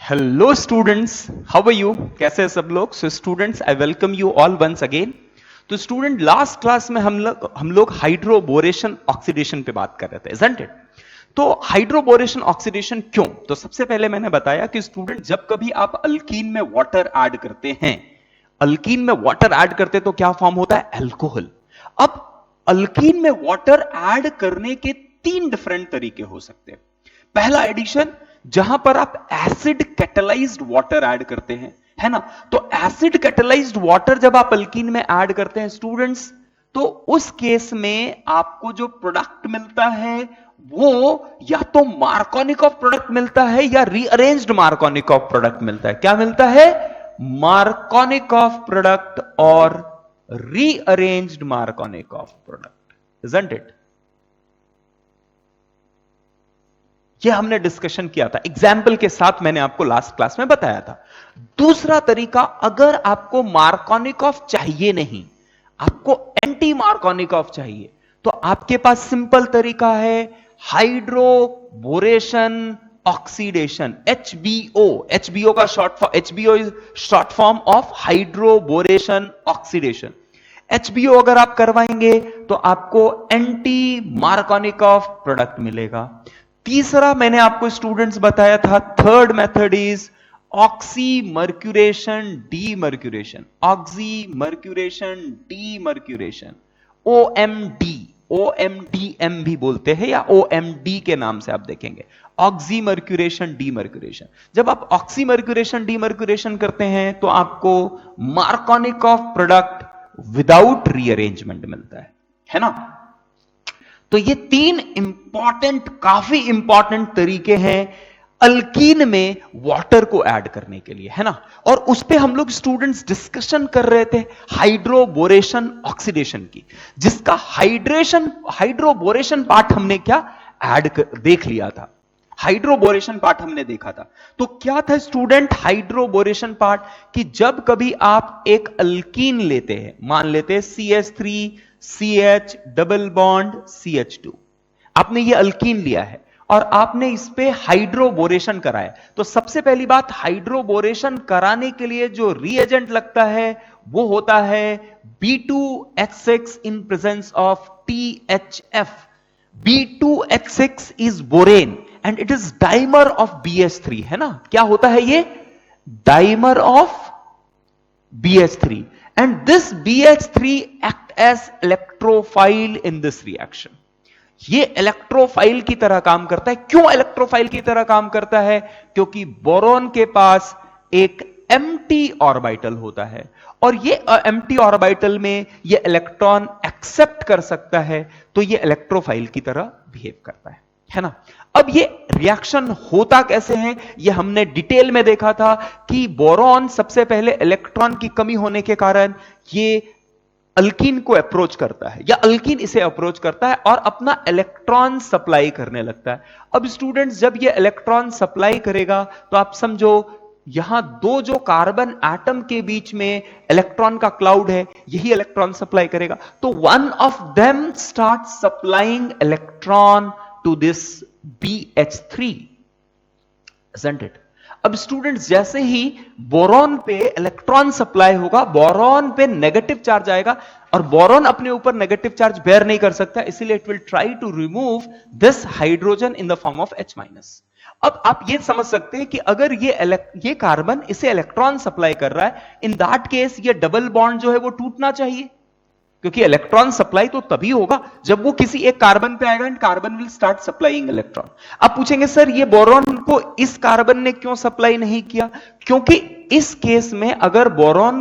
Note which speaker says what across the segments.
Speaker 1: Hello students, how are you? कैसे हैं सब लोग? So students, I welcome you all once again. तो स्टूडेंट, लास्ट क्लास में हम लोग हाइड्रोबोरेशन ऑक्सीडेशन पे बात कर रहे थे, इजंट इट? तो हाइड्रोबोरेशन ऑक्सीडेशन क्यों? तो सबसे पहले मैंने बताया कि स्टूडेंट, जब कभी आप अल्कीन में वाटर ऐड करते हैं, अल्कीन में वाटर ऐड करते तो क्या फॉर्म होता है? अल्कोहल। अब अल्कीन में वाटर ऐड करने के तीन डिफरेंट तरीके हो सकते हैं। पहला एडिशन, जहां पर आप एसिड कैटेलाइज्ड वाटर ऐड करते हैं, है ना? तो एसिड कैटेलाइज्ड वाटर जब आप अल्कीन में ऐड करते हैं स्टूडेंट्स, तो उस केस में आपको जो प्रोडक्ट मिलता है वो या तो मार्कोनिकॉफ प्रोडक्ट मिलता है या रीअरेंज्ड मार्कोनिकॉफ प्रोडक्ट मिलता है। क्या मिलता है? मार्कोनिकॉफ प्रोडक्ट और rearranged Markovnikov product, isn't it? यह हमने डिस्कशन किया था, एग्जाम्पल के साथ मैंने आपको लास्ट क्लास में बताया था। दूसरा तरीका, अगर आपको मार्कोनिकॉफ चाहिए नहीं, आपको एंटी मार्कोनिकॉफ चाहिए, तो आपके पास सिंपल तरीका है हाइड्रोबोरेशन ऑक्सीडेशन, एचबीओ। एचबीओ का HBO is short form of hydroboration oxidation. HBO अगर आप करवाएंगे तो आपको एंटी मार्कोनिकॉफ प्रोडक्ट मिलेगा। तीसरा मैंने आपको स्टूडेंट्स बताया था, third method is oxymercuration demercuration, oxymercuration demercuration, OMD, OMDM भी बोलते हैं या ओएमडी के नाम से आप देखेंगे, ऑक्सीमर्क्यूरेशन डीमर्क्यूरेशन। जब आप ऑक्सीमर्क्यूरेशन डीमर्क्यूरेशन करते हैं तो आपको मार्कोनिकॉफ प्रोडक्ट विदाउट रीअरेंजमेंट मिलता है ना? तो ये तीन इंपॉर्टेंट, काफी इंपॉर्टेंट तरीके हैं अल्कीन में वाटर को ऐड करने के लिए, है ना? और उस पे हम लोग स्टूडेंट्स डिस्कशन कर रहे थे हाइड्रोबोरेशन ऑक्सीडेशन की, जिसका हाइड्रोबोरेशन पार्ट हमने क्या देख लिया था। हाइड्रोबोरेशन पार्ट हमने देखा था। तो क्या था स्टूडेंट हाइड्रोबोरेशन पार्ट? कि जब कभी आप एक अल्कीन लेते हैं, मान लेते हैं CH3 CH double bond CH2, आपने ये अल्कीन लिया है और आपने इस पे हाइड्रोबोरेशन कराया, तो सबसे पहली बात, हाइड्रोबोरेशन कराने के लिए जो रिएजेंट लगता है वो होता है B2H6 in presence of THF। B2H6 is borane and it is dimer of BH3, है ना? क्या होता है ये? Dimer of BH3, and this BH3 act as electrophile in this reaction। ये इलेक्ट्रोफाइल की तरह काम करता है। क्यों इलेक्ट्रोफाइल की तरह काम करता है? क्योंकि बोरॉन के पास एक एम्प्टी ऑर्बिटल होता है और ये एम्प्टी ऑर्बिटल में ये इलेक्ट्रॉन एक्सेप्ट कर सकता है, तो ये इलेक्ट्रोफाइल की तरह बिहेव करता है ना? अब ये रिएक्शन होता कैसे है, ये हमने डिटेल में देखा था कि बोरॉन सबसे पहले इलेक्ट्रॉन की कमी होने के कारण ये अल्कीन को अप्रोच करता है या अल्कीन इसे अप्रोच करता है और अपना इलेक्ट्रॉन सप्लाई करने लगता है। अब स्टूडेंट्स, जब ये इलेक्ट्रॉन सप्लाई करेगा तो आप समझो यहां दो जो कार्बन एटम के बीच में इलेक्ट्रॉन का क्लाउड है, यही इलेक्ट्रॉन सप्लाई करेगा। तो one of them start supplying electron to this BH3, isn't it? अब स्टूडेंट्स, जैसे ही बोरॉन पे इलेक्ट्रॉन सप्लाई होगा, बोरॉन पे नेगेटिव चार्ज आएगा और बोरॉन अपने ऊपर नेगेटिव चार्ज बेयर नहीं कर सकता, इसीलिए it will try to remove this hydrogen in the form of H-। अब आप ये समझ सकते हैं कि अगर ये कार्बन इसे इलेक्ट्रॉन सप्लाई कर रहा है, इन दैट केस ये डबल बॉन्ड जो है वो टूटना चाहिए, क्योंकि इलेक्ट्रॉन सप्लाई तो तभी होगा जब वो किसी एक कार्बन पे आएगा and carbon will start supplying electron. आप पूछेंगे सर ये बोरॉन को इस कार्बन ने क्यों सप्लाई नहीं किया? क्योंकि इस केस में अगर बोरॉन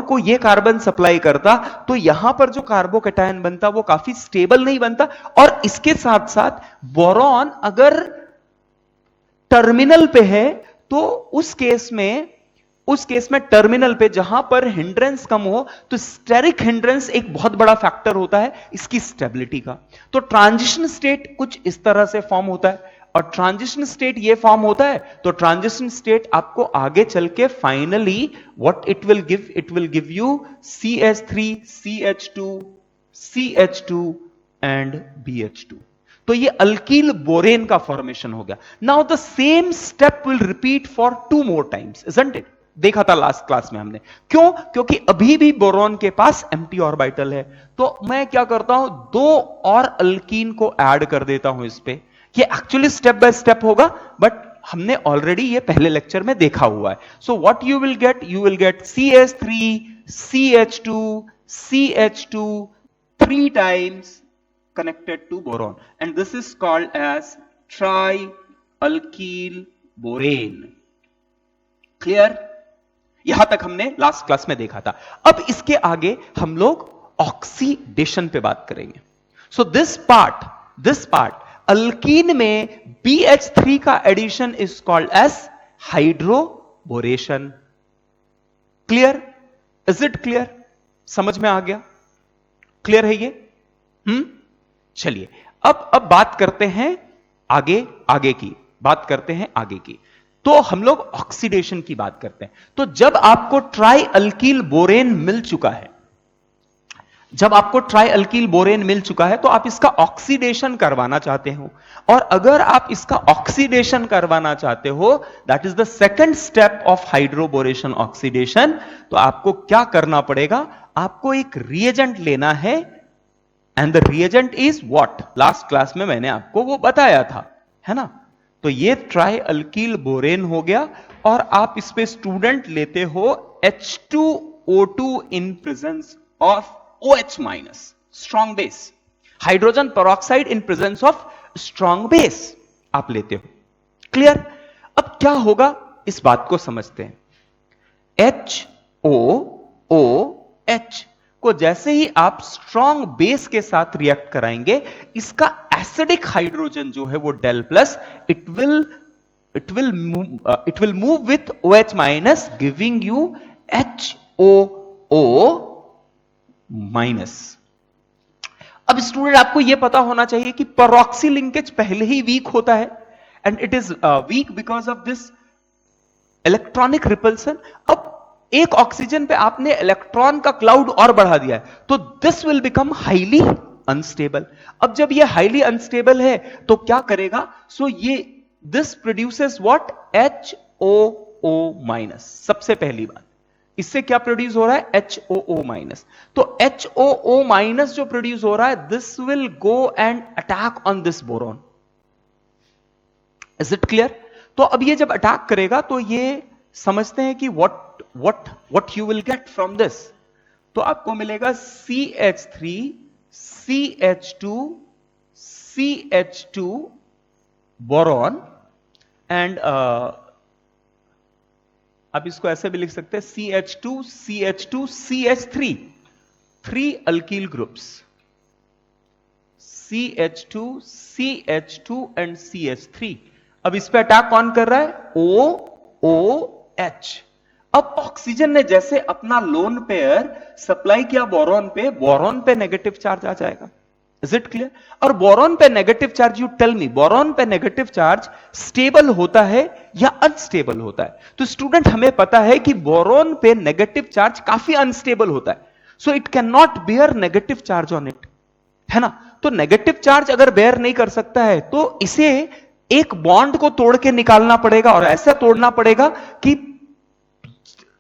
Speaker 1: को ये कार्बन सप्लाई करता तो यहां पर जो कार्बोकैटायन बनता वो काफी स्टेबल नहीं बनता, और इसके साथ साथ बोरॉन अगर टर्मिनल पे है तो उस केस में टर्मिनल पे जहां पर हिंड्रेंस कम हो, तो स्टेरिक हिंड्रेंस एक बहुत बड़ा फैक्टर होता है इसकी स्टेबिलिटी का। तो ट्रांजिशन स्टेट कुछ इस तरह से फॉर्म होता है, और ट्रांजिशन स्टेट ये फॉर्म होता है, तो ट्रांजिशन स्टेट आपको आगे चल के finally what it will give you CH3 CH2 CH2 and BH2। तो ये अल्कील बोरेन का फॉर्मेशन हो गया। Now the same step will repeat for 2 more times, isn't it? देखा था लास्ट क्लास में हमने। क्यों? क्योंकि अभी भी बोरॉन के पास एम्प्टी ऑर्बिटल है। तो मैं क्या करता हूं, 2 और अल्कीन को ऐड कर देता हूं इस पे। ये एक्चुअली स्टेप बाय स्टेप होगा, बट हमने ऑलरेडी ये पहले लेक्चर में देखा हुआ है। So what you will get CH3 CH2 CH2 3 times connected to boron, and this is called as trialkyl borane. Clear? यहां तक हमने लास्ट क्लास में देखा था। अब इसके आगे हम लोग ऑक्सीडेशन पे बात करेंगे। सो दिस पार्ट अल्कीन में BH3 का addition is called as hydroboration. Clear? Is it clear? समझ में आ गया? क्लियर है ये? चलिए अब बात करते हैं आगे की। तो हम लोग ऑक्सीडेशन की बात करते हैं। तो जब आपको ट्राई अल्कील बोरेन मिल चुका है, तो आप इसका ऑक्सीडेशन करवाना चाहते हो। और अगर आप इसका ऑक्सीडेशन करवाना चाहते हो, that is the second step of hydroboration oxidation, तो आपको क्या करना पड़ेगा? आपको एक रिएजेंट लेना है, and the reagent is what? Last class में मैंने आपको वो बताया था, है ना? तो ये ट्राई अल्कील बोरेन हो गया, और आप इस पे स्टूडेंट लेते हो H2O2 in presence of OH- strong base, hydrogen peroxide in presence of strong base आप लेते हो। क्लियर? अब क्या होगा इस बात को समझते हैं। HOOH को जैसे ही आप स्ट्रॉन्ग बेस के साथ रिएक्ट कराएंगे, इसका एसिडिक हाइड्रोजन जो है वो del plus, it will move with OH- giving you HOO-। अब स्टूडेंट आपको यह पता होना चाहिए कि पेरोक्सी लिंकेज पहले ही वीक होता है, and it is weak because of this electronic repulsion. अब एक ऑक्सीजन पे आपने इलेक्ट्रॉन का क्लाउड और बढ़ा दिया है, तो this will become highly unstable. अब जब ये हाईली अनस्टेबल है तो क्या करेगा? सो ये दिस प्रोड्यूसेस व्हाट? HOO-। सबसे पहली बात, इससे क्या प्रोड्यूस हो रहा है? HOO-। तो HOO- जो प्रोड्यूस हो रहा है, this will go and attack on this boron. Is it clear? तो अब ये जब अटैक करेगा, तो ये समझते हैं कि what you will get from this। तो आपको मिलेगा CH3 CH2 CH2 boron, and आप इसको ऐसे भी लिख सकते हैं CH2 CH2 CH3, 3 alkyl groups, CH2 CH2 and CH3। अब इस पे अटैक कौन कर रहा है? OOH। अब ऑक्सीजन ने जैसे अपना लोन पेयर सप्लाई किया बोरॉन पे नेगेटिव चार्ज आ जाएगा। Is it clear? और बोरॉन पे negative charge, you tell me, boron पे नेगेटिव चार्ज स्टेबल होता है या अनस्टेबल होता है? तो स्टूडेंट हमें पता है कि बोरॉन पे नेगेटिव चार्ज काफी अनस्टेबल होता है, so it can not bear negative charge on it, है ना? तो नेगेटिव चार्ज अगर बेयर नहीं कर सकता है, तो इसे एक बॉन्ड को तोड़ के निकालना पड़ेगा, और ऐसा तोड़ना पड़ेगा कि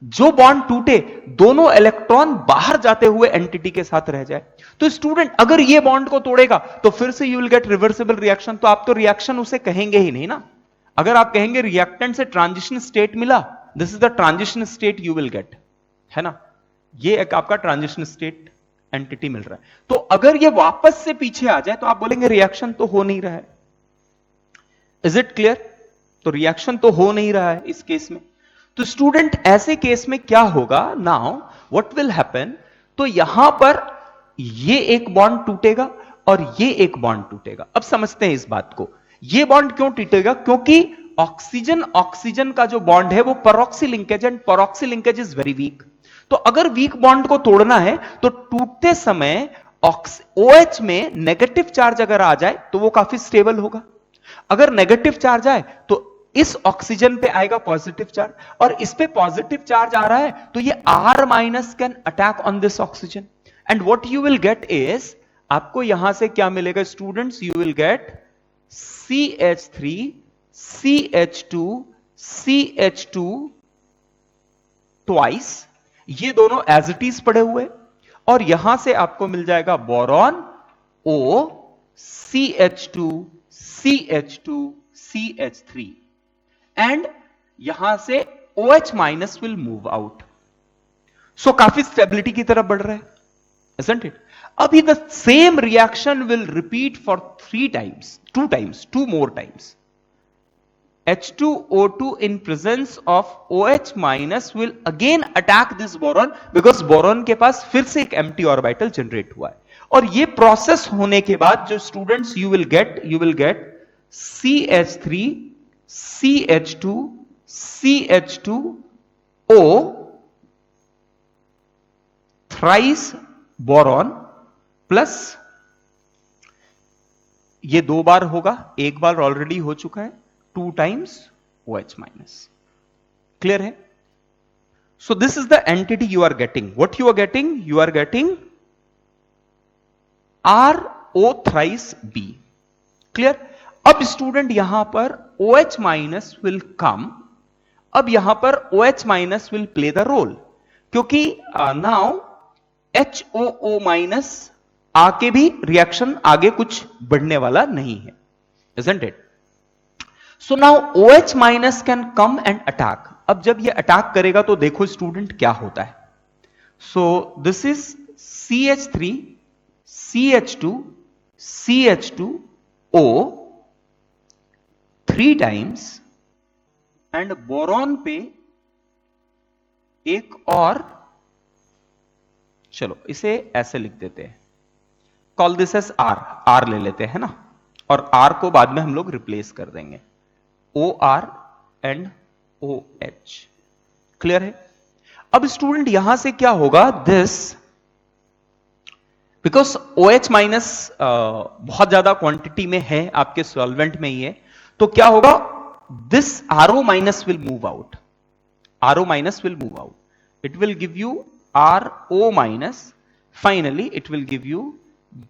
Speaker 1: जो बॉन्ड टूटे, दोनों इलेक्ट्रॉन बाहर जाते हुए एंटिटी के साथ रह जाए। तो स्टूडेंट अगर ये बॉन्ड को तोड़ेगा, तो फिर से you will gate reversible reaction. तो आप तो रिएक्शन उसे कहेंगे ही नहीं ना। अगर आप कहेंगे रिएक्टेंट से ट्रांजिशन स्टेट मिला, this is the transition state you will gate, है ना? ये एक आपका ट्रांजिशन स्टेट एंटिटी मिल रहा है। तो अगर ये वापस से पीछे आ जाए, तो आप बोलेंगे रिएक्शन तो हो नहीं रहा है। Is it clear? तो रिएक्शन तो हो नहीं रहा है इस केस में। तो स्टूडेंट ऐसे केस में क्या होगा? Now what will happen? तो यहां पर ये एक बॉन्ड टूटेगा और ये एक बॉन्ड टूटेगा। अब समझते हैं इस बात को। ये बॉन्ड क्यों टूटेगा? क्योंकि ऑक्सीजन का जो बॉन्ड है वो peroxy linkage, and peroxy linkage is very weak. तो अगर वीक बॉन्ड को तोड़ना है, तो टूटते समय OH में नेगेटिव चार्ज अगर आ जाए, तो वो काफी स्टेबल होगा। अगर नेगेटिव चार्ज आए, तो इस ऑक्सीजन पे आएगा पॉजिटिव चार्ज, और इस पे पॉजिटिव चार्ज आ रहा है, तो ये R- can attack on this oxygen, and what you will gate is आपको यहां से क्या मिलेगा students? You will get CH3 CH2 CH2 twice, ये दोनों एज इट इज पड़े हुए, और यहां से आपको मिल जाएगा boron O CH2 CH2 CH3, and यहां से OH minus will move out. So काफी स्टेबिलिटी की तरफ बढ़ रहा है, isn't it? अभी the same reaction will repeat for 3 times, 2 more times. H2O2 in presence of OH minus will again attack this boron because boron के पास फिर से एक empty orbital generate हुआ है. और ये प्रोसेस होने के बाद जो students you will get CH3 CH2 CH2O thrice boron plus, ये 2 बार होगा, एक बार ऑलरेडी हो चुका है, 2 times OH माइनस. क्लियर है? So this is the entity you are getting. What you are getting? You are getting RO thrice B. Clear? अब student यहां पर OH माइनस विल कम. अब यहां पर OH minus will play the role, क्योंकि now HOO minus आके भी reaction आगे कुछ बढ़ने वाला नहीं है, isn't it? So now OH minus can come and attack. अब जब ये अटैक करेगा तो देखो स्टूडेंट क्या होता है. So this is CH3 CH2 CH2O 3 times, and boron पे एक और, चलो इसे ऐसे लिख देते हैं, कॉल दिस एज R ले लेते हैं ना, और R को बाद में हम लोग रिप्लेस कर देंगे, OR एंड OH. क्लियर है? अब स्टूडेंट यहां से क्या होगा, दिस बिकॉज OH माइनस बहुत ज्यादा क्वांटिटी में है आपके सॉल्वेंट में ही है, तो क्या होगा, this RO minus will move out. RO minus will move out. It will give you RO minus, finally it will give you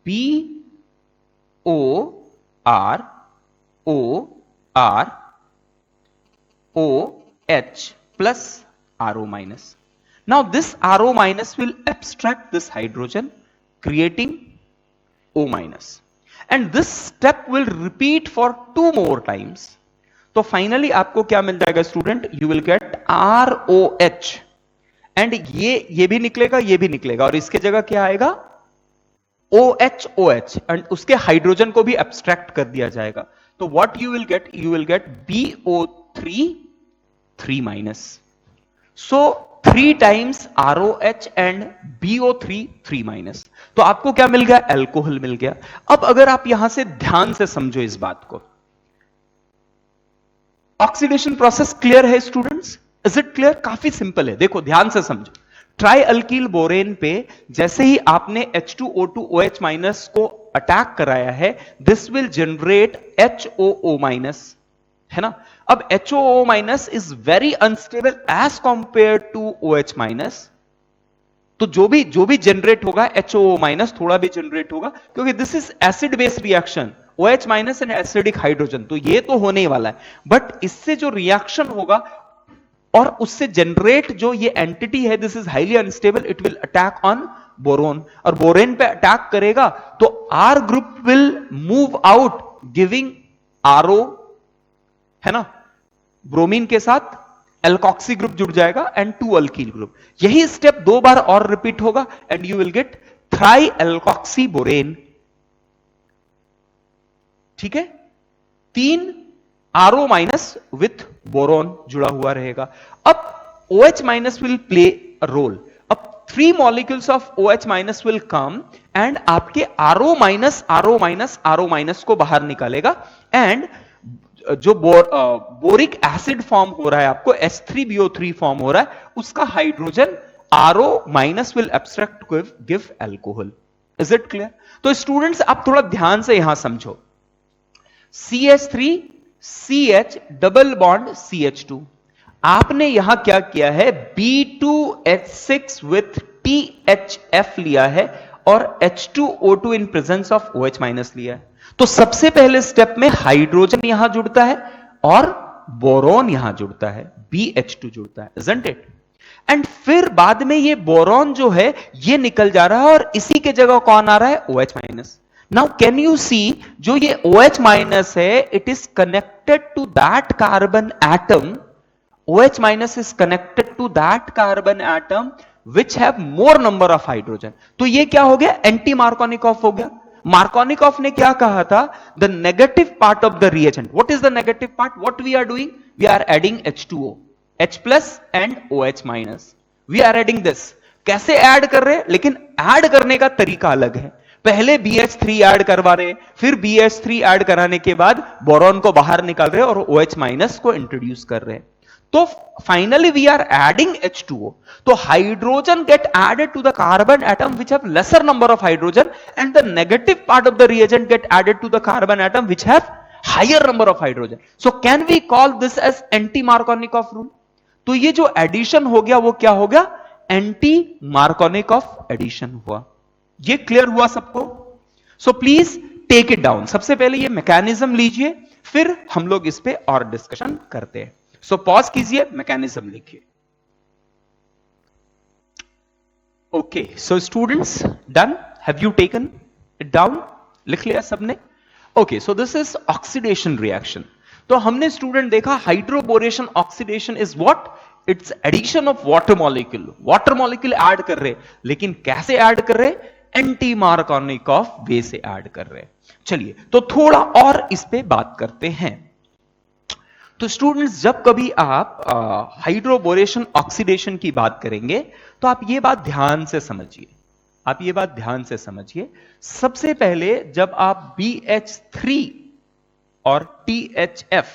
Speaker 1: BOR OR OH plus RO minus. Now this RO minus will abstract this hydrogen, creating O minus, and this step will repeat for 2 more times. तो finally आपको क्या मिल जाएगा student? You will gate ROH, and ये भी निकलेगा, ये भी निकलेगा, और इसके जगह क्या आएगा? OH, एंड उसके हाइड्रोजन को भी एब्स्ट्रैक्ट कर दिया जाएगा. तो what you will gate? You will gate BO3 3 minus. So 3 times ROH and BO3 3 minus. तो आपको क्या मिल गया? एल्कोहल मिल गया. अब अगर आप यहां से ध्यान से समझो इस बात को, ऑक्सीडेशन प्रोसेस क्लियर है स्टूडेंट्स? Is it clear? काफी सिंपल है, देखो ध्यान से समझो. ट्राई अल्कील बोरेन पे जैसे ही आपने H2O2 OH माइनस को अटैक कराया है, this will generate HOO minus, है ना? अब HOO minus is very unstable as compared to OH minus. तो जो भी जनरेट होगा HOO माइनस थोड़ा भी जनरेट होगा, क्योंकि this is acid based reaction, OH minus and acidic hydrogen, तो ये तो होने ही वाला है. बट इससे जो रिएक्शन होगा और उससे जनरेट जो ये एंटिटी है, this is highly unstable, it will attack on boron, और बोरेन पे अटैक करेगा तो R group will move out giving RO, है ना? ब्रोमीन के साथ एल्कॉक्सी ग्रुप जुड़ जाएगा एंड 2 अल्कील ग्रुप. यही स्टेप 2 बार और रिपीट होगा and you will gate three alkoxy borane. ठीक है? 3 RO माइनस विथ बोरॉन जुड़ा हुआ रहेगा. अब OH minus will play a role. अब 3 molecules of OH minus will come and आपके RO माइनस को बाहर निकालेगा, एंड जो बोरिक एसिड फॉर्म हो रहा है, आपको H3BO3 फॉर्म हो रहा है, उसका hydrogen RO minus will abstract give alcohol. Is it clear? तो स्टूडेंट्स आप थोड़ा ध्यान से यहां समझो. CH3 CH double bond CH2, आपने यहां क्या किया है? B2H6 विथ THF लिया है और H2O2 in presence of OH minus लिया है। तो सबसे पहले स्टेप में हाइड्रोजन यहां जुड़ता है और बोरॉन यहां जुड़ता है, BH2 जुड़ता है, isn't it? एंड फिर बाद में ये बोरॉन जो है ये निकल जा रहा है और इसी के जगह कौन आ रहा है, OH minus. Now can you see, जो ये OH माइनस है, it is connected to that carbon atom, OH minus is connected to that carbon atom which have more number of hydrogen. तो ये क्या हो गया, एंटी मार्कोनिकॉफ हो गया। मार्कोनिकॉफ ने क्या कहा था, the negative part of the reagent. What is the negative part, what we are doing, we are adding H2O, H plus and OH minus, we are adding this. कैसे add कर रहे हैं, लेकिन ऐड करने का तरीका अलग है। पहले BH3 ऐड करवा रहे, फिर BH3 ऐड कराने के बाद बोरॉन को बाहर निकाल रहे और OH माइनस को इंट्रोड्यूस कर रहे हैं। तो finally we are adding H2O, तो hydrogen get added to the carbon atom which have lesser number of hydrogen and the negative part of the reagent get added to the carbon atom which have higher number of hydrogen. So can we call this as anti Markovnikov rule. तो ये जो addition हो गया वो क्या हो गया, anti Markovnikov addition हुआ। ये क्लियर हुआ सबको। So please take it down. सबसे पहले ये मैकेनिज्म लीजिए, फिर हम लोग इस पे और डिस्कशन करते हैं। सो पॉज कीजिए, मैकेनिज्म लिखिए। Okay, so students done, have you taken it down, लिख लिया सबने। Okay, so this is oxidation reaction. तो हमने स्टूडेंट देखा hydroboration oxidation is what, it's addition of water molecule. Water molecule add कर रहे, लेकिन कैसे ऐड कर रहे, एंटी मार्कोनिकॉफ वे से ऐड कर रहे। चलिए तो थोड़ा और इस पे बात करते हैं। तो स्टूडेंट्स जब कभी आप हाइड्रोबोरेशन ऑक्सीडेशन की बात करेंगे तो आप ये बात ध्यान से समझिए, आप ये बात ध्यान से समझिए। सबसे पहले जब आप BH3 और THF,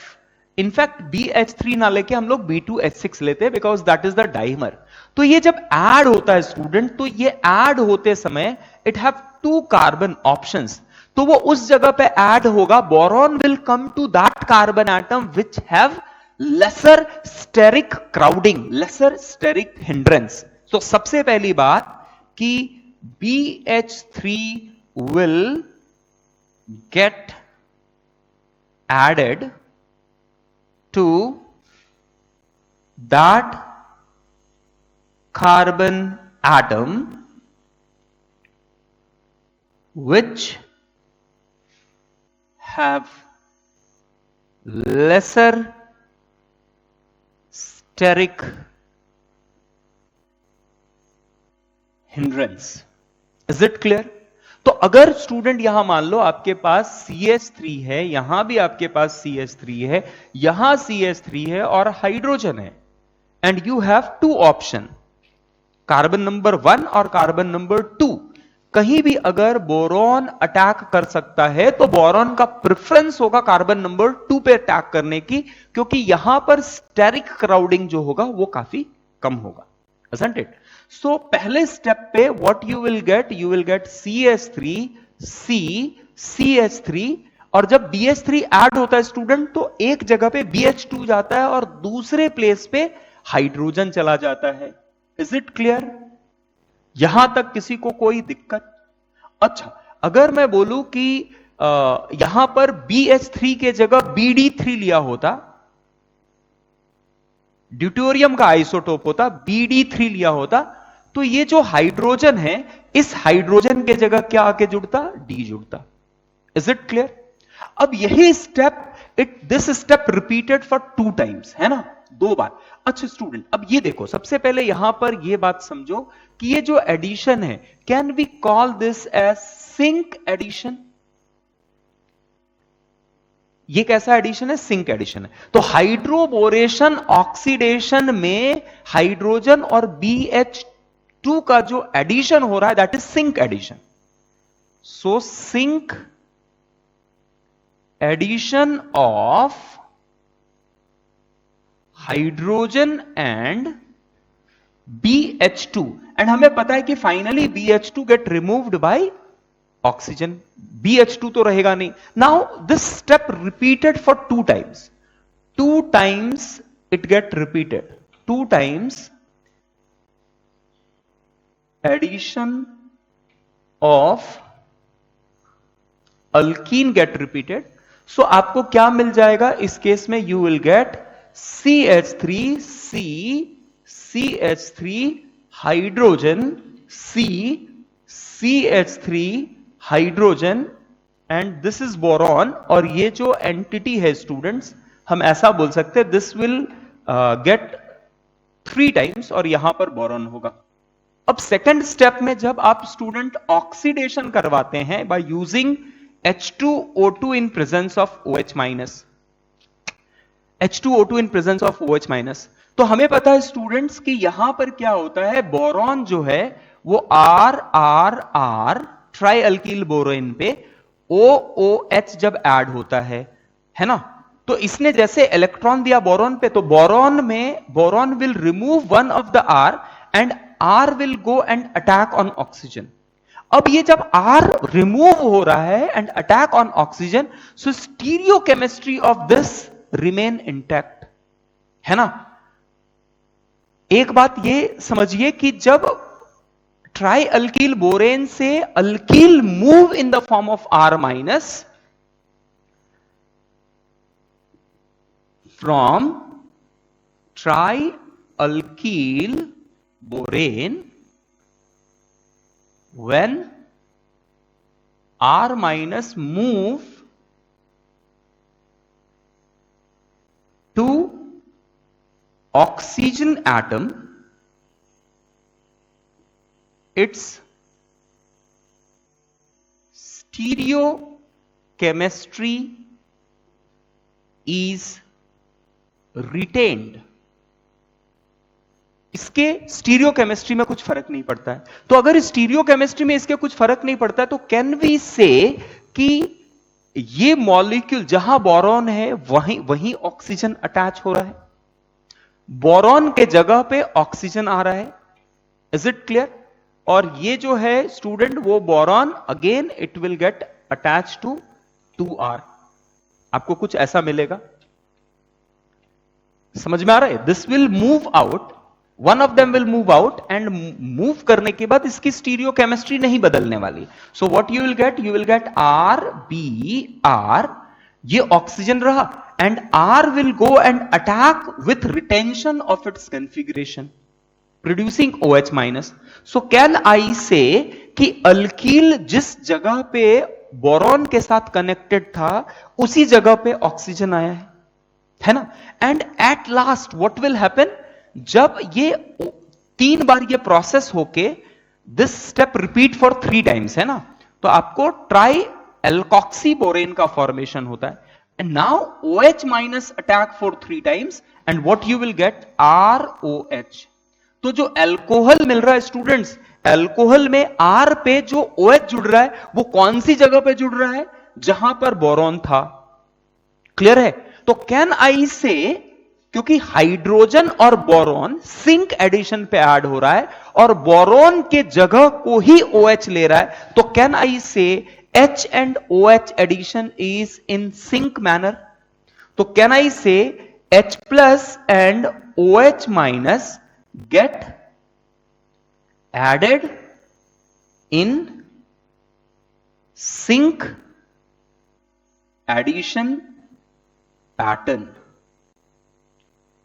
Speaker 1: इनफैक्ट BH3 ना लेके हम लोग B2H6 लेते हैं because that is the dimer. तो ये जब ऐड होता है स्टूडेंट, तो ये ऐड होते समय इट हैव 2 कार्बन ऑप्शंस। तो वो उस जगह पे ऐड होगा, boron will come to that carbon atom which have lesser steric crowding, lesser steric hindrance. तो सबसे पहली बात कि BH3 will get added to that carbon atom which have lesser steric hindrance. Is it clear? तो अगर student यहां मान लो आपके पास CH3 है, यहां भी आपके पास CH3 है, यहां CH3 है और हाइड्रोजन है, and you have 2 option, carbon number 1 और कार्बन नंबर 2। कहीं भी अगर बोरॉन अटैक कर सकता है तो बोरॉन का प्रेफरेंस होगा कार्बन नंबर 2 पे अटैक करने की, क्योंकि यहां पर स्टेरिक क्राउडिंग जो होगा वो काफी कम होगा, isn't it? सो पहले स्टेप पे what you will get CH3 C CH3, और जब BH3 ऐड होता है स्टूडेंट तो एक जगह पे BH2 जाता है और दूसरे प्लेस पे हाइड्रोजन चला जाता है। Is it clear? यहां तक किसी को कोई दिक्कत? अच्छा, अगर मैं बोलूं कि यहां पर BH3 के जगह BD3 लिया होता, ड्यूटेरियम का आइसोटोप होता, BD3 लिया होता, तो ये जो हाइड्रोजन है इस हाइड्रोजन के जगह क्या आके जुड़ता, D जुड़ता। Is it clear? अब यही step, this step repeated for 2 times, है ना, 2 बार। अच्छा स्टूडेंट, अब ये देखो, सबसे पहले यहां पर ये बात समझो कि ये जो एडिशन है, can we call this as syn addition? ये कैसा एडिशन है, सिंक एडिशन है। तो हाइड्रोबोरेशन ऑक्सीडेशन में हाइड्रोजन और BH2 का जो एडिशन हो रहा है that is syn addition. So syn addition of hydrogen and BH2, and हमें पता है कि finally BH2 get removed by oxygen, BH2 तो रहेगा नहीं। Now this step repeated for 2 times, 2 times it get repeated, 2 times addition of alkene get repeated, so आपको क्या मिल जाएगा इस केस में? You will get CH3 CH3 hydrogen CH3 hydrogen and this is boron. और ये जो एंटिटी है स्टूडेंट्स, हम ऐसा बोल सकते हैं दिस विल गेट 3 टाइम्स और यहां पर बोरॉन होगा। अब सेकंड स्टेप में जब आप स्टूडेंट ऑक्सीडेशन करवाते हैं by using H2O2 in presence of OH minus, H2O2 in presence of OH minus, तो हमें पता है स्टूडेंट्स कि यहां पर क्या होता है, बोरॉन जो है वो R ट्राई अल्कील बोरोन पे OOH जब ऐड होता है ना, तो इसने जैसे इलेक्ट्रॉन दिया बोरॉन पे, तो boron will remove one of the R and R will go and attack on oxygen. अब ये जब R रिमूव हो रहा है and attack on oxygen, so stereo chemistry of this remain intact, है ना। एक बात ये समझिए कि जब ट्राई अल्कील बोरेन से alkyl move in the form of R minus from try alkyl borane, when R minus move to oxygen atom, its stereochemistry is retained। इसके स्टीरियो केमिस्ट्री में कुछ फर्क नहीं पड़ता है। तो अगर स्टीरियो केमिस्ट्री में इसके कुछ फर्क नहीं पड़ता है, तो कैन वी से कि ये मॉलिक्यूल जहां बोरॉन है वहीं ऑक्सीजन अटैच हो रहा है, बोरॉन के जगह पे ऑक्सीजन आ रहा है। Is it clear? और ये जो है स्टूडेंट वो boron again it will get attach to 2R, आपको कुछ ऐसा मिलेगा। समझ में आ रहा है? This will move out, one of them will move out and move करने के बाद इसकी स्टीरियो केमिस्ट्री नहीं बदलने वाली। So what you will gate? You will gate RBR, ये ऑक्सीजन रहा and R will go and attack with retention of its configuration producing OH minus. So can I से कि अल्कील जिस जगह पे बोरॉन के साथ कनेक्टेड था उसी जगह पे ऑक्सीजन आया है ना। And at last what will happen, जब ये 3 बार ये प्रोसेस होके this step repeat for 3 times, है ना, तो आपको ट्राई एल्कॉक्सी बोरेन का फॉर्मेशन होता है। And now OH minus attack for 3 times and what you will gate? ROH। तो जो एल्कोहल मिल रहा है स्टूडेंट्स, एल्कोहल में R पे जो OH जुड़ रहा है वो कौन सी जगह पे जुड़ रहा है? जहां पर बोरॉन था। क्लियर है? तो कैन आई से, क्योंकि हाइड्रोजन और बोरॉन सिंक एडिशन पे ऐड हो रहा है और बोरॉन के जगह को ही OH ले रहा है, तो can I say H and OH addition is in syn manner. तो can I say H plus and OH minus get added in syn addition pattern.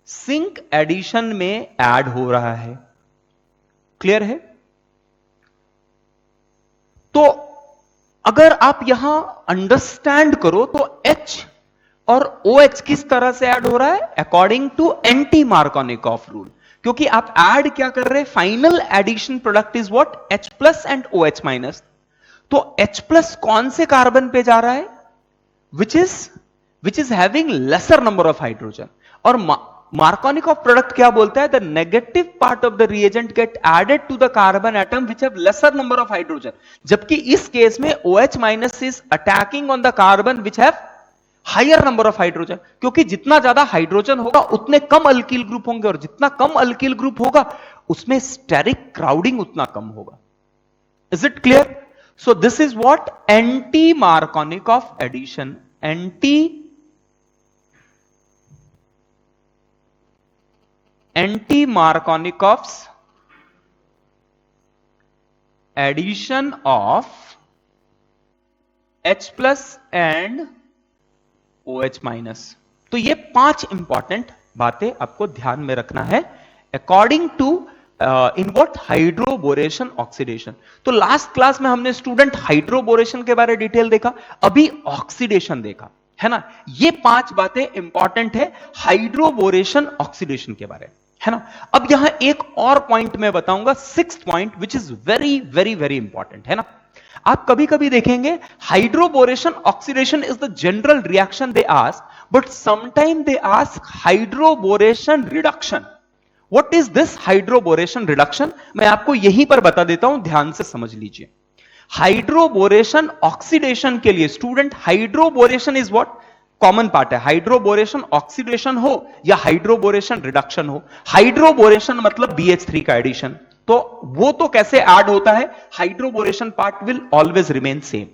Speaker 1: Syn addition में ऐड हो रहा है। क्लियर है? तो अगर आप यहां अंडरस्टैंड करो तो H और OH किस तरह से ऐड हो रहा है? According to anti Markovnikov rule. क्योंकि आप ऐड क्या कर रहे हैं? Final addition product is what? H plus and OH minus. तो H प्लस कौन से कार्बन पे जा रहा है? Which is having lesser number of hydrogen. और Markovnikov product क्या बोलता है? The negative part of the reagent get added to the carbon atom which have lesser number of hydrogen. जबकि इस केस में OH minus is attacking on the carbon which have higher number of hydrogen. क्योंकि जितना ज्यादा hydrogen होगा उतने कम alkyl group होंगे और जितना कम अल्किल ग्रुप होगा उसमें स्टेरिक क्राउडिंग उतना कम होगा। Is it clear? So this is what anti-Markovnikov addition. Anti-Markovnikov's addition of H plus and OH minus. तो ये 5 इंपॉर्टेंट बातें आपको ध्यान में रखना है according to in what hydroboration oxidation. तो लास्ट क्लास में हमने स्टूडेंट हाइड्रोबोरेशन के बारे में डिटेल देखा, अभी ऑक्सीडेशन देखा है ना। ये 5 बातें इंपॉर्टेंट है हाइड्रोबोरेशन ऑक्सीडेशन के बारे में, है ना। अब यहां एक और पॉइंट मैं बताऊंगा, 6th point which is very very very important, है ना। आप कभी कभी देखेंगे hydroboration oxidation is the general reaction they ask, but sometime they ask hydroboration reduction. What is this hydroboration reduction, मैं आपको यहीं पर बता देता हूं, ध्यान से समझ लीजिए। हाइड्रोबोरेशन ऑक्सीडेशन के लिए student hydroboration is what, common part है, हाइड्रोबोरेशन ऑक्सीडेशन हो या हाइड्रोबोरेशन रिडक्शन हो। हाइड्रोबोरेशन मतलब BH3 का एडिशन, तो वो तो कैसे ऐड होता है, hydroboration part will always remain same.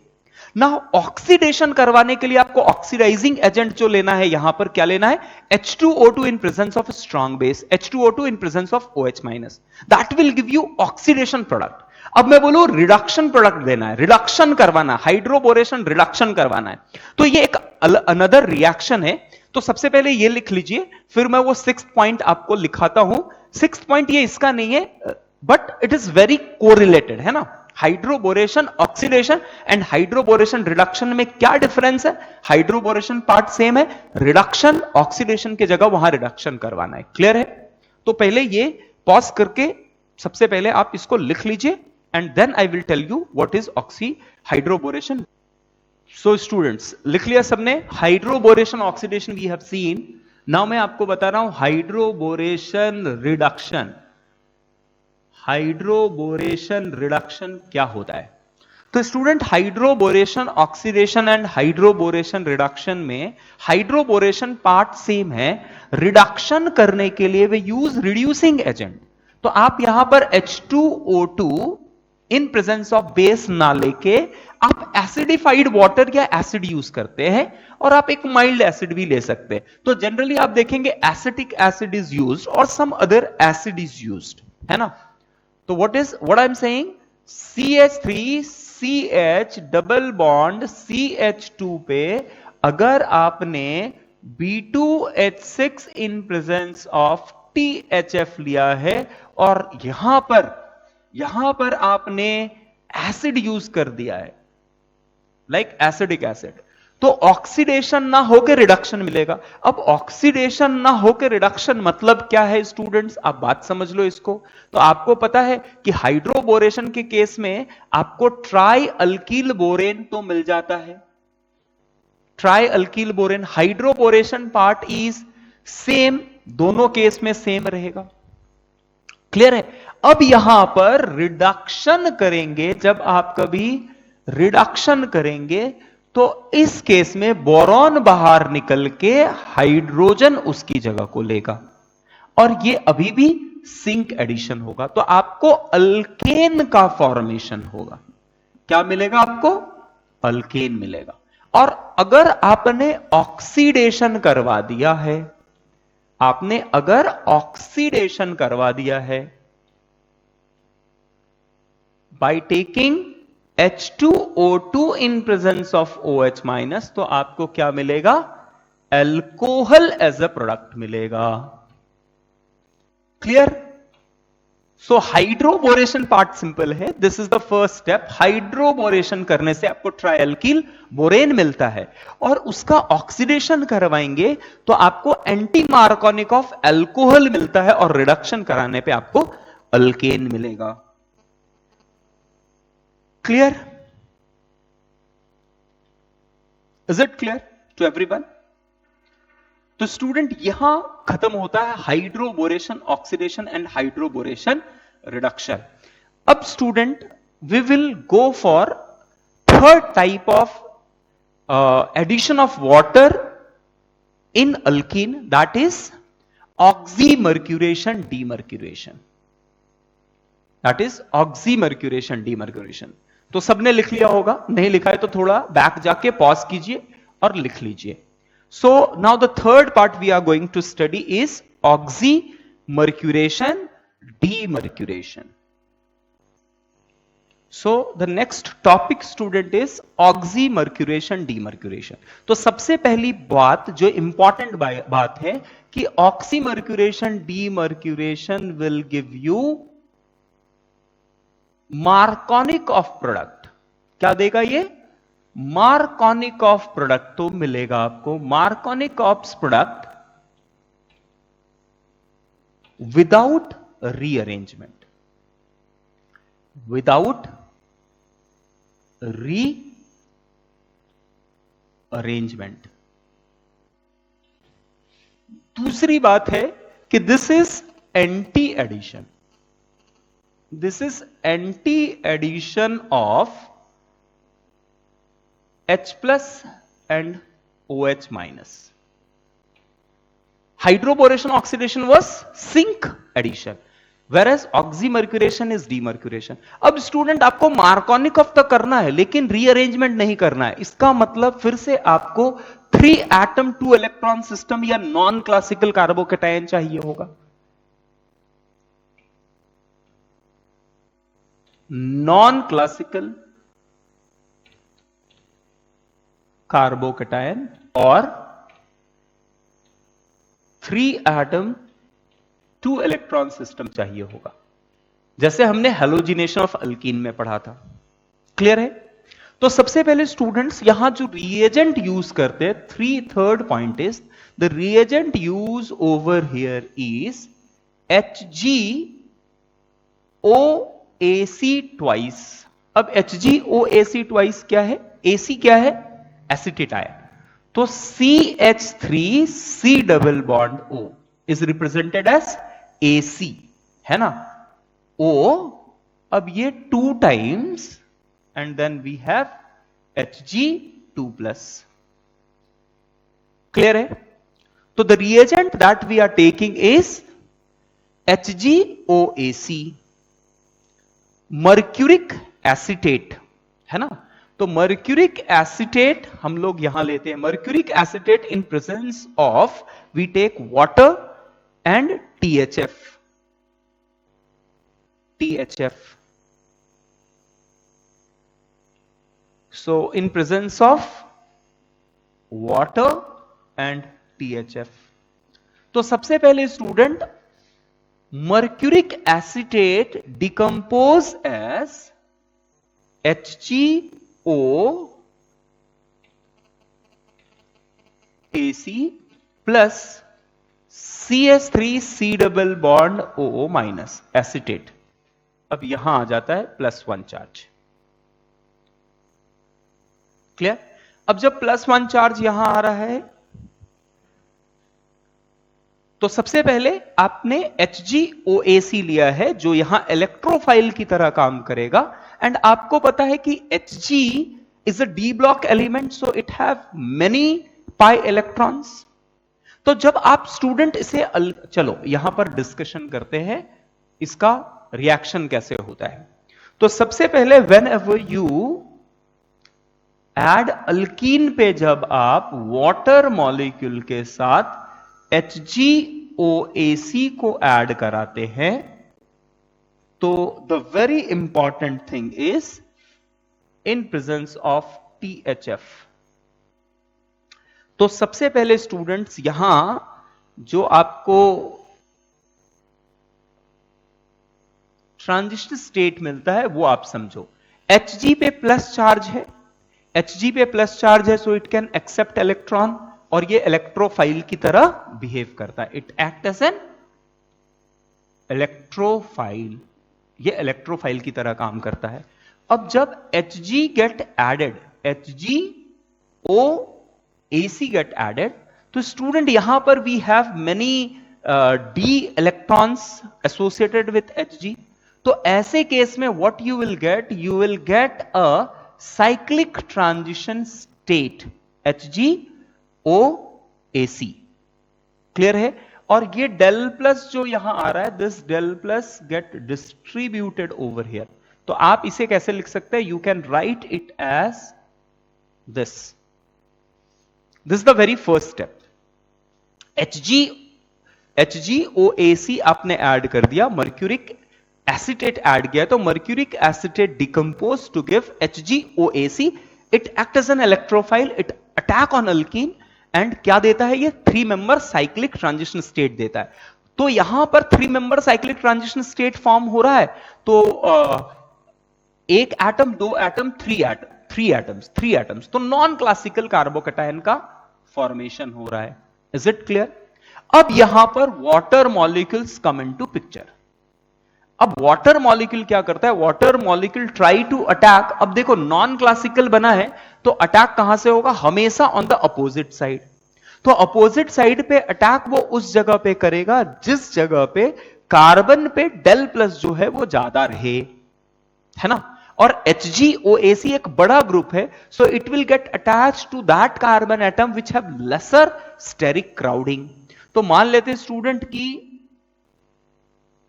Speaker 1: ना ऑक्सीडेशन करवाने के लिए आपको ऑक्सीडाइजिंग एजेंट जो लेना है, यहां पर क्या लेना है, H2O2 in presence of strong base, H2O2 in presence of OH minus, that will give you oxidation product. अब मैं बोलूं रिडक्शन प्रोडक्ट देना है, रिडक्शन करवाना, हाइड्रोबोरेशन रिडक्शन करवाना है, तो ये एक अनदर रिएक्शन है। तो सबसे पहले ये लिख लीजिए, फिर मैं वो 6th पॉइंट आपको लिखाता हूं। 6th पॉइंट ये इसका नहीं है, but it is very correlated, है ना। Hydroboration oxidation and hydroboration reduction में क्या डिफरेंस है, हाइड्रोबोरेशन पार्ट सेम है, रिडक्शन ऑक्सीडेशन की जगह वहां रिडक्शन करवाना है। क्लियर है। तो पहले ये पॉज करके सबसे पहले आप इसको लिख लीजिए and then I will tell you what is oxy hydroboration. So students लिख लिया सबने, hydroboration oxidation we have seen. Now मैं आपको बता रहा हूं हाइड्रोबोरेशन रिडक्शन। हाइड्रोबोरेशन रिडक्शन क्या होता है, तो student hydroboration oxidation and hydroboration reduction में हाइड्रोबोरेशन पार्ट सेम है, रिडक्शन करने के लिए वे यूज रिड्यूसिंग एजेंट। तो आप यहां पर H2O2 in presence of base ना लेके आप एसिडिफाइड वाटर या एसिड यूज करते हैं, और आप एक माइल्ड एसिड भी ले सकते हैं। तो जनरली आप देखेंगे एसिटिक एसिड इज यूज्ड और some other acid is used, है ना। तो what I am saying, CH3CH double bond CH2 पे अगर आपने B2H6 in presence of THF लिया है और यहां पर आपने एसिड यूज कर दिया है, लाइक एसिडिक एसिड, तो ऑक्सीडेशन ना होकर रिडक्शन मिलेगा। अब ऑक्सीडेशन ना होकर रिडक्शन मतलब क्या है स्टूडेंट्स, आप बात समझ लो इसको। तो आपको पता है कि हाइड्रोबोरेशन के केस में आपको ट्राई अल्कील बोरेन तो मिल जाता है, try alkyl borane. Hydroboration part is same, दोनों केस में सेम रहेगा। क्लियर है। अब यहां पर रिडक्शन करेंगे, जब आप कभी रिडक्शन करेंगे तो इस केस में बोरॉन बाहर निकल के हाइड्रोजन उसकी जगह को लेगा, और ये अभी भी सिंक एडिशन होगा, तो आपको अल्केन का फॉर्मेशन होगा। क्या मिलेगा आपको, अल्केन मिलेगा। और अगर आपने ऑक्सीडेशन करवा दिया है, आपने अगर ऑक्सीडेशन करवा दिया है by taking H2O2 in presence of OH minus, तो आपको क्या मिलेगा, अल्कोहल एज अ प्रोडक्ट मिलेगा। क्लियर। सो हाइड्रोबोरेशन पार्ट सिंपल है, this is the first step. Hydroboration करने से आपको ट्राइअल्किल बोरेन मिलता है, और उसका ऑक्सीडेशन करवाएंगे तो आपको एंटी मार्कोनिक ऑफ अल्कोहल मिलता है, और रिडक्शन कराने पे आपको अल्केन मिलेगा। Clear. Is it clear to everyone. तो स्टूडेंट यहां खत्म होता है hydroboration oxidation and hydroboration reduction. अब student we will go for third type of addition of water in alkene, that is oxymercuration demercuration, that is oxymercuration demercuration. तो सबने लिख लिया होगा, नहीं लिखा है तो थोड़ा बैक जाके पॉज कीजिए और लिख लीजिए। So now the third part we are going to study is oxymercuration, demercuration. So the next topic student is oxymercuration demercuration. तो सबसे पहली बात जो इंपॉर्टेंट बात है कि oxymercuration demercuration will give you Markovnikov product. क्या देगा ये? Markovnikov product. तो मिलेगा आपको Markovnikov product without rearrangement, without rearrangement. दूसरी बात है कि this is anti addition, this is anti addition of H plus and OH minus. Hydroboration oxidation was sink addition, whereas oxymercuration is demercuration. अब student आपको मार्कोनिक of तक करना है लेकिन रीअरेंजमेंट नहीं करना है। इसका मतलब फिर से आपको 3 एटम 2 इलेक्ट्रॉन सिस्टम या नॉन क्लासिकल कार्बोकैटायन चाहिए होगा। नॉन क्लासिकल कार्बोकैटायन और 3 एटम 2 इलेक्ट्रॉन सिस्टम चाहिए होगा, जैसे हमने हैलोजिनेशन ऑफ अल्कीन में पढ़ा था। क्लियर है? तो सबसे पहले स्टूडेंट्स यहां जो रिएजेंट यूज करते हैं, 3rd point is the reagent use over here is HgOAc twice. अब HgOAc ट्वाइस क्या है? AC क्या है? एसिटिटाइन। तो CH3C double bond O is represented as AC, है ना? O, अब ये 2 times and then we have Hg2+। Clear है? तो the reagent that we are taking is HgOAc, mercuric acetate, है ना? तो मर्क्यूरिक एसिटेट हम लोग यहां लेते हैं। Mercuric acetate in presence of we take water and THF, THF। So in presence of water and THF, तो सबसे पहले student mercuric acetate decompose as HgOAc plus CH3C double bond OO minus acetate. अब यहां आ जाता है +1 charge. Clear? अब जब +1 charge यहां आ रहा है तो सबसे पहले आपने HgOAc लिया है जो यहां इलेक्ट्रोफाइल की तरह काम करेगा। एंड आपको पता है कि Hg is a D block element, so it have many pi electrons. तो जब आप स्टूडेंट इसे चलो यहां पर डिस्कशन करते हैं इसका रिएक्शन कैसे होता है। तो सबसे पहले whenever you add alkene पे जब आप वाटर मॉलिक्यूल के साथ HgOAc को ऐड कराते हैं तो the very important thing is in presence of THF। तो सबसे पहले स्टूडेंट्स यहां जो आपको ट्रांजिशन स्टेट मिलता है वो आप समझो। Hg पे प्लस चार्ज है, Hg पे प्लस चार्ज है, so it can accept electron और ये इलेक्ट्रोफाइल की तरह बिहेव करता है। It act as an electrophile, ये इलेक्ट्रोफाइल की तरह काम करता है। अब जब Hg get added, HgOAc get added, तो स्टूडेंट यहां पर we have many d electrons associated with Hg। तो ऐसे केस में what you will get a cyclic transition state HgOAc। Clear है? और ये डेल प्लस जो यहां आ रहा है, this del plus get distributed over here. तो आप इसे कैसे लिख सकते हैं? You can write it as this is the very first step. HgOAc आपने ऐड कर दिया, मर्क्यूरिक एसिटेट ऐड किया तो mercuric acetate decompose to give HgOAC. It act as an electrophile, it attack on alkene and क्या देता है ये 3 member cyclic transition state देता है. तो यहां पर 3 member cyclic transition state form हो रहा है. तो एक एटम, 2 एटम, 3 एटम्स, तो नॉन क्लासिकल कार्बोकैटायन का फॉर्मेशन हो रहा है. Is it clear? अब यहां पर water molecules come into picture. अब वाटर मॉलिक्यूल क्या करता है? Water molecule try to attack. अब देखो नॉन क्लासिकल बना है तो अटैक कहां से होगा? हमेशा ऑन द अपोजिट साइड. तो अपोजिट साइड पे अटैक वो उस जगह पे करेगा जिस जगह पे कार्बन पे डेल प्लस जो है वो ज्यादा रहे, है ना. और HgOAC एक बड़ा ग्रुप है, so it will get attach to that carbon atom which have lesser steric crowding. तो मान लेते स्टूडेंट की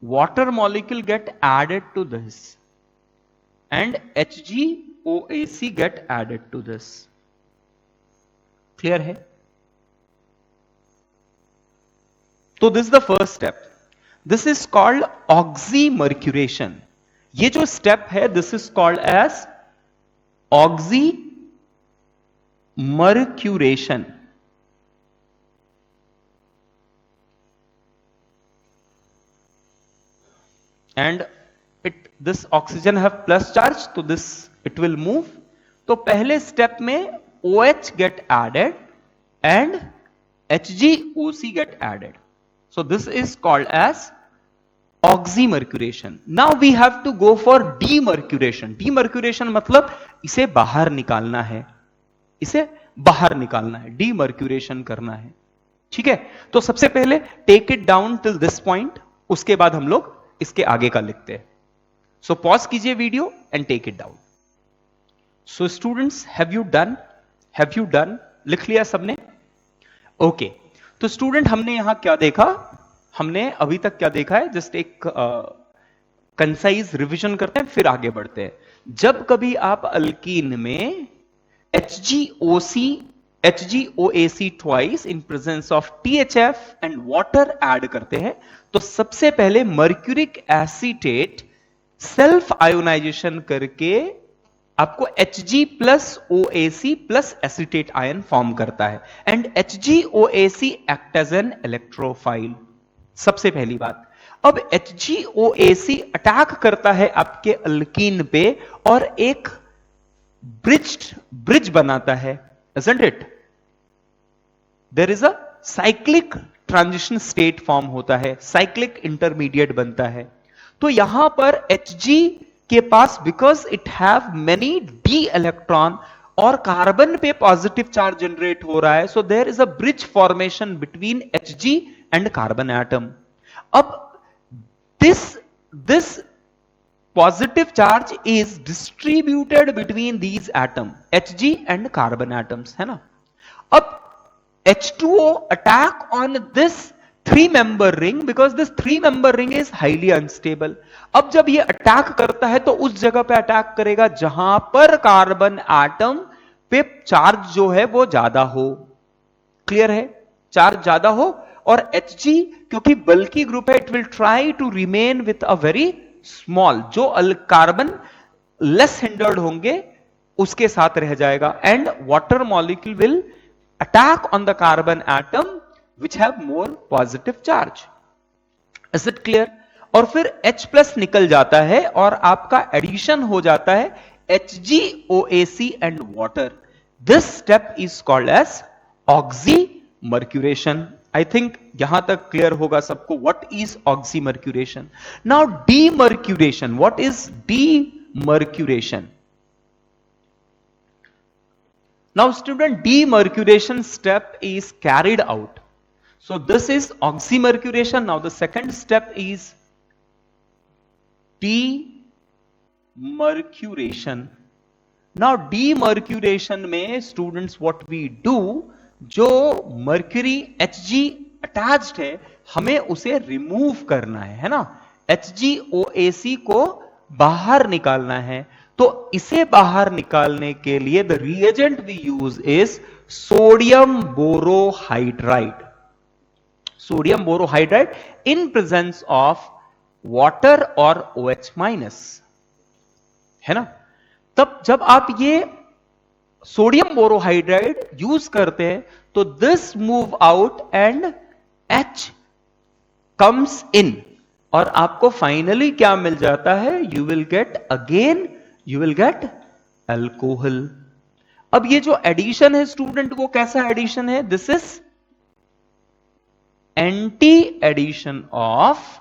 Speaker 1: water molecule get added to this and HgOAC get added to this. Clear है? तो this is the first step. This is called oxymercuration. ये जो step है this is called as oxymercuration. And this oxygen have plus charge, तो this it will move. तो पहले step में OH get added and HgOC get added. So this is called as oxymercuration. Now we have to go for demercuration. Demercuration मतलब इसे बाहर निकालना है, इसे बाहर निकालना है, demercuration करना है. ठीक है. तो सबसे पहले take it down till this point, उसके बाद हम लोग इसके आगे का लिखते हैं. सो पॉज कीजिए video and take it down. So students, have you done? लिख लिया सबने? ओके. तो स्टूडेंट हमने यहां क्या देखा? हमने अभी तक क्या देखा है? जस्ट एक कंसाइज रिवीजन करते हैं फिर आगे बढ़ते हैं. जब कभी आप अल्कीन में HgOAC twice in presence of THF and water add करते हैं तो सबसे पहले मर्क्यूरिक एसीटेट सेल्फ आयोनाइजेशन करके आपको Hg plus OAC plus acetate ion form करता है and HgOAC act as an electrophile. सबसे पहली बात. अब HgOAC अटैक करता है आपके अल्कीन पे और एक ब्रिज बनाता है, isn't it? There is a cyclic transition state form होता है, साइक्लिक इंटरमीडिएट बनता है. तो यहां पर Hg के पास because it have many D electron और कार्बन पे पॉजिटिव चार्ज जनरेट हो रहा है, so there is a bridge formation between Hg and carbon atom. अब this positive charge is distributed between these atom Hg and carbon atoms, है ना. अब H2O attack on this 3-member ring because this 3-member ring is highly unstable. अब जब ये attack करता है तो उस जगह पे अटैक करेगा जहां पर कार्बन एटम पे चार्ज जो है वो ज्यादा हो. क्लियर है? चार्ज ज्यादा हो और Hg क्योंकि बल्कि ग्रुप है, it will try to remain with a very small, जो कार्बन लेस हिंडर्ड होंगे उसके साथ रह जाएगा and water molecule will attack on the carbon atom which have more positive charge. Is it clear? और फिर H plus निकल जाता है और आपका एडिशन हो जाता है HgOAC and water. This step is called as oxymercuration. I think यहां तक क्लियर होगा सबको what is oxymercuration. Now demercuration. What is demercuration? Now student, demercuration step is carried out. So this is oxymercuration. Now the second step is demercuration. Now demercuration में students what we do, जो mercury Hg attached है हमें उसे remove करना है ना. HgOAC को बाहर निकालना है. तो इसे बाहर निकालने के लिए the reagent we use is sodium borohydride. Sodium borohydride in presence of water और OH माइनस, है ना। तब जब आप ये सोडियम बोरोहाइड्राइड यूज करते हैं तो this move out and H comes in, और आपको फाइनली क्या मिल जाता है, यू विल गेट अल्कोहल। अब ये जो एडिशन है स्टूडेंट, वो कैसा एडिशन है, this is anti addition of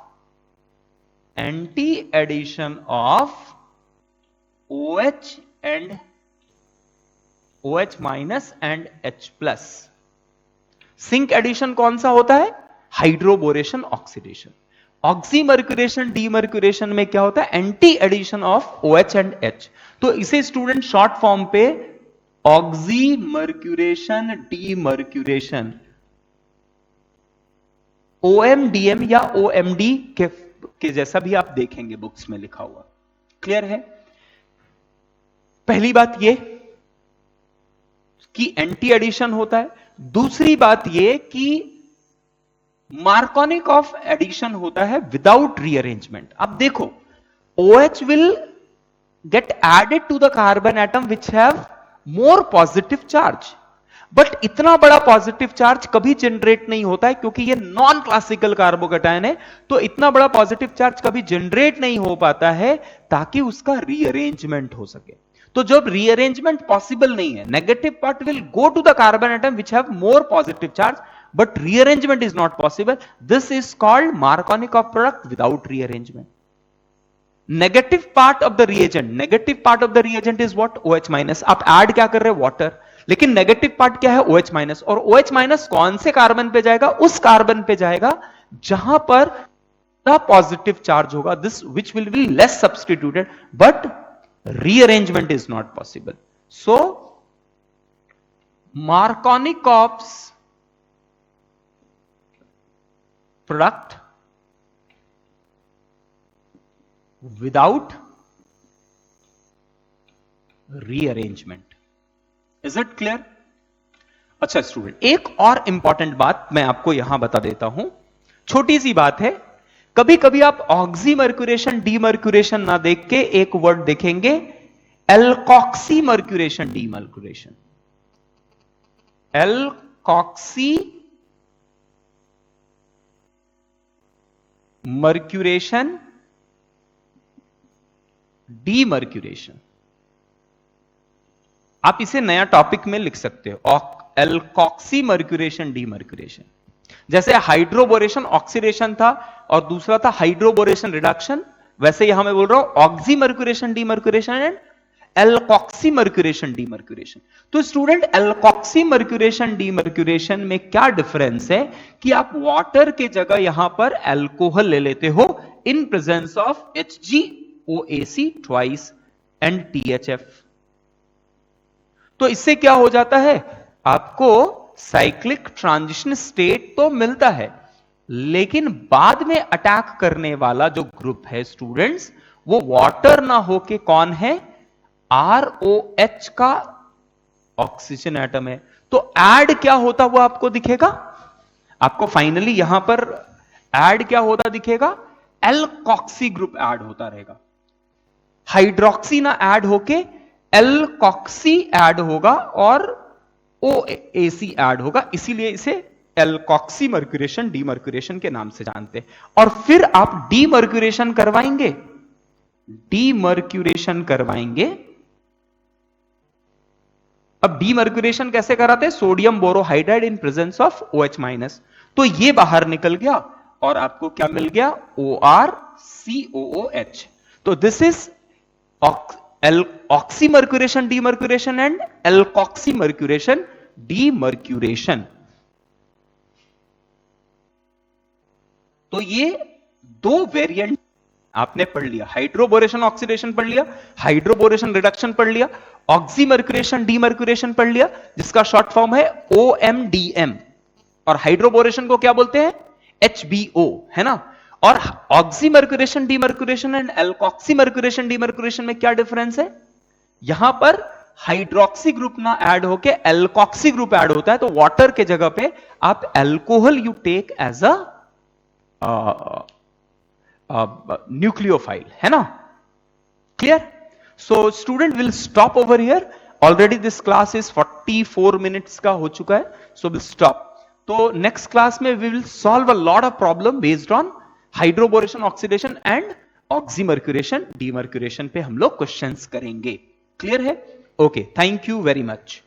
Speaker 1: OH and OH minus and H plus. Syn addition कौन सा होता है, हाइड्रोबोरेशन ऑक्सीडेशन। ऑक्सीमर्क्यूरेशन डीमर्क्यूरेशन में क्या होता है, anti addition of OH and H। तो इसे स्टूडेंट शॉर्ट फॉर्म पे ऑक्सीमर्क्यूरेशन डीमर्क्यूरेशन, OMDM या OMD के जैसा भी आप देखेंगे बुक्स में लिखा हुआ। क्लियर है। पहली बात ये कि एंटी एडिशन होता है, दूसरी बात ये कि मार्कोनिक ऑफ एडिशन होता है विदाउट रीअरेंजमेंट। अब देखो, OH will get added to the carbon atom which have more positive charge, but इतना बड़ा पॉजिटिव चार्ज कभी जनरेट नहीं होता है क्योंकि ये नॉन क्लासिकल कार्बोकैटायन है, तो इतना बड़ा पॉजिटिव चार्ज कभी जनरेट नहीं हो पाता है ताकि उसका रीअरेंजमेंट हो सके। तो जब रीअरेंजमेंट पॉसिबल नहीं है, negative part will go to the carbon atom which have more positive charge, but rearrangement is not possible. This is called Marconic of product without rearrangement. Negative part of the reagent is what, OH minus। आप add क्या कर रहे हैं, water, लेकिन negative part क्या है, OH minus. और OH minus कौन से कार्बन पे जाएगा, उस कार्बन पे जाएगा जहां पर पॉजिटिव चार्ज होगा, this which will be less substituted, but rearrangement is not possible. So Marconic of product without rearrangement, is it clear? अच्छा स्टूडेंट, एक और इंपॉर्टेंट बात मैं आपको यहां बता देता हूं, छोटी सी बात है। कभी कभी आप ऑक्सीमर्क्यूरेशन डीमर्क्यूरेशन ना देख के एक वर्ड देखेंगे, एल्कॉक्सीमर्क्यूरेशन डीमर्क्यूरेशन। एल्कॉक्सी मर्क्यूरेशन डीमर्क्यूरेशन, आप इसे नया टॉपिक में लिख सकते हो, एल्कॉक्सी मर्क्यूरेशन डीमर्क्यूरेशन। जैसे हाइड्रोबोरेशन ऑक्सीडेशन था और दूसरा था हाइड्रोबोरेशन रिडक्शन, वैसे यहां मैं बोल रहा हूं oxymercuration demercuration and alkoxy mercuration demercuration. तो स्टूडेंट, एल्कॉक्सी मर्क्यूरेशन डीमर्क्यूरेशन में क्या डिफरेंस है कि आप वाटर के जगह यहां पर अल्कोहल ले लेते हो इन presence of HgOAc twice and THF। तो इससे क्या हो जाता है, आपको साइक्लिक ट्रांजिशन स्टेट तो मिलता है, लेकिन बाद में अटैक करने वाला जो ग्रुप है स्टूडेंट्स, वो वाटर ना होके कौन है, ROH का ऑक्सीजन एटम है। तो ऐड क्या होता हुआ आपको दिखेगा, आपको फाइनली यहां पर ऐड क्या होता दिखेगा, एल्कॉक्सी ग्रुप ऐड होता रहेगा। हाइड्रोक्सी ना ऐड होके एल्कॉक्सी ऐड होगा और OAC ऐड होगा, इसीलिए इसे एल्कॉक्सी मर्क्यूरेशन डीमर्क्यूरेशन के नाम से जानते हैं। और फिर आप डीमर्क्यूरेशन करवाएंगे। अब डीमर्क्यूरेशन कैसे कराते हैं, sodium borohydride in presence of OH minus. तो ये बाहर निकल गया और आपको क्या मिल गया, OrCOOH। तो this is oxymercuration demercuration and alkoxymercuration demercuration. तो ये दो वेरिएंट आपने पढ़ लिया, हाइड्रोबोरेशन ऑक्सीडेशन पढ़ लिया, हाइड्रोबोरेशन रिडक्शन पढ़ लिया, ऑक्सीमर्क्यूरेशन डीमर्क्यूरेशन पढ़ लिया जिसका शॉर्ट फॉर्म है OMDM, और हाइड्रोबोरेशन को क्या बोलते हैं, HBO, है ना। और oxymercuration demercuration and alkoxymercuration demercuration में क्या डिफरेंस है, यहां पर हाइड्रोक्सी ग्रुप ना ऐड होके एल्कॉक्सी ग्रुप ऐड होता है, तो वाटर के जगह पे आप alcohol you take as nucleophile, है ना? Clear? So student will stop over here. Already this class is 44 minutes का हो चुका है, सो विल स्टॉप. तो नेक्स्ट क्लास में we will solve a lot of problem based on hydroboration oxidation and oxymercuration demercuration पे हम लोग questions करेंगे. क्लियर है? Okay, thank you very much.